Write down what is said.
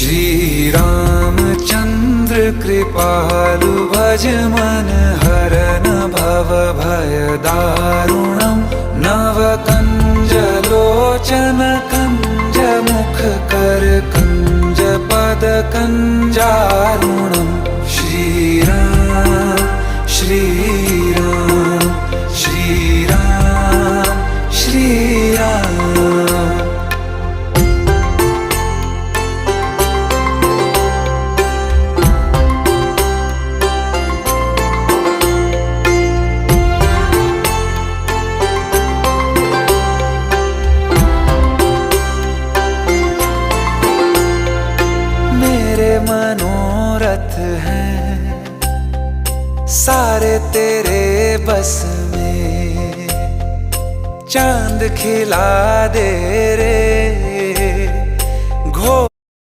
श्री रामचंद्र कृपालु भज मन हरन भव भय दारुणम नव कंज लोचन कंज मुख कर कंज पद कंजारुणम श्री राम श्री राम श्री राम श्री राम। मनोरथ हैं सारे तेरे बस में, चांद खिला दे रे घो